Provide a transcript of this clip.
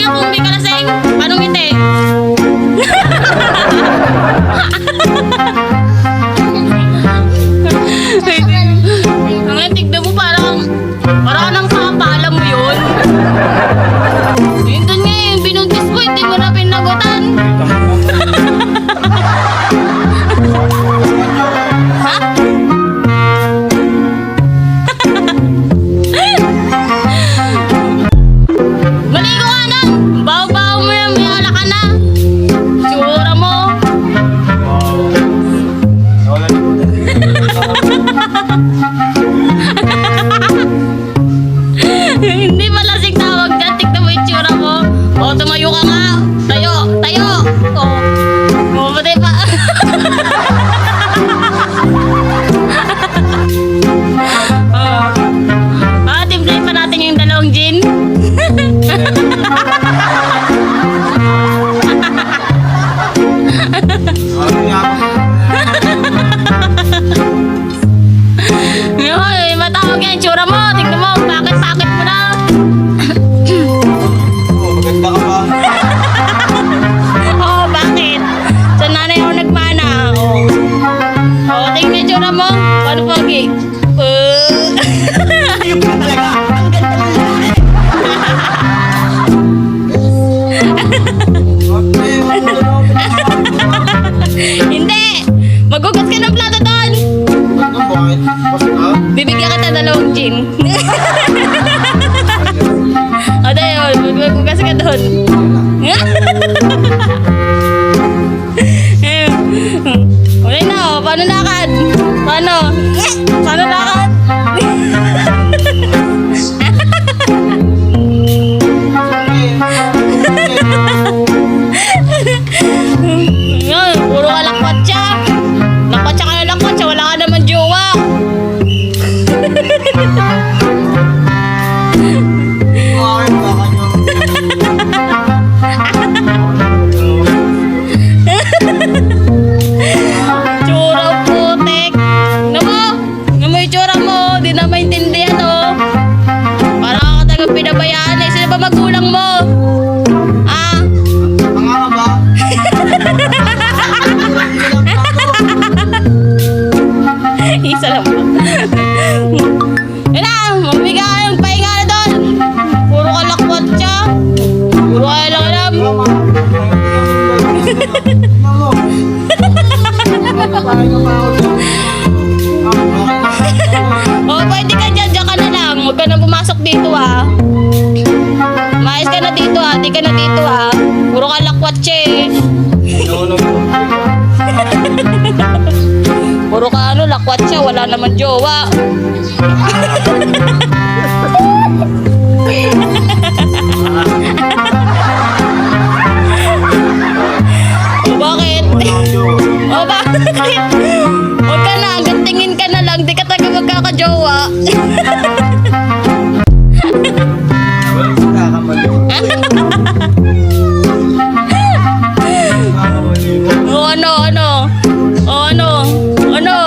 nga kung may kalasing. Paano hindi? Ang tignan mo parang nang kapa, alam mo yun? Yun dun nga yung binuntis ko, hindi mo na pinagutan. Ha? Maligo ka na! Baw-baw mo yan, may ala ka na. Tsura mo. Hindi pa lasing tawag dyan. Tignan mo yung tsura mo. O, tumayo ka nga. Tayo, tayo. O, patay pa. Timplay pa natin yung dalawang gin. Yoy, matawag yan yung tsura mo. Tignan mo, pakit-pakit mo na. Maganda ka ba? Oh, bakit? Sa nanay ako nagmana. Oh, tingnan yung tsura mo. Paano pagi? Yung ka talaga. Ang ganda ng lalaki. Hindi! Magugas ka ng plato doon! Ano, bakit? Basta? Bibigyan kita dalawang gin. O, tayo, magugas ka doon. Ulay na, oh. Paano lakad? Paano? Paano lakad? Yan, puro ka lakwat siya. Lakwat siya kayo lakwat siya. Wala ka naman jowa. Bakit? Baka nyo. Tsura putek. Namo, namo yung tsura mo. Di na maintindihan, oh. Parang ako tagang pinabayaan, eh. Sino ba magulang mo? Ah? Tanga ka ba? Isa lang ba? Yun na, magbigay ka ng pahinga na doon. Puro ka lakwat siya. Puro ka lang alam. O, pwede ka dyan. Diyan ka na lang. Huwag ka na pumasok dito, ah. Maayos ka na dito, ah. Di ka na dito, ah. Puro ka lakwat siya, eh. Puro ka ano, lakwat siya. Wala naman jowa. O, bakit? O, bakit? Huwag ka na. Gantingin ka na lang. Di ka taga magkakajowa. O, ano, ano? O, ano? Ano?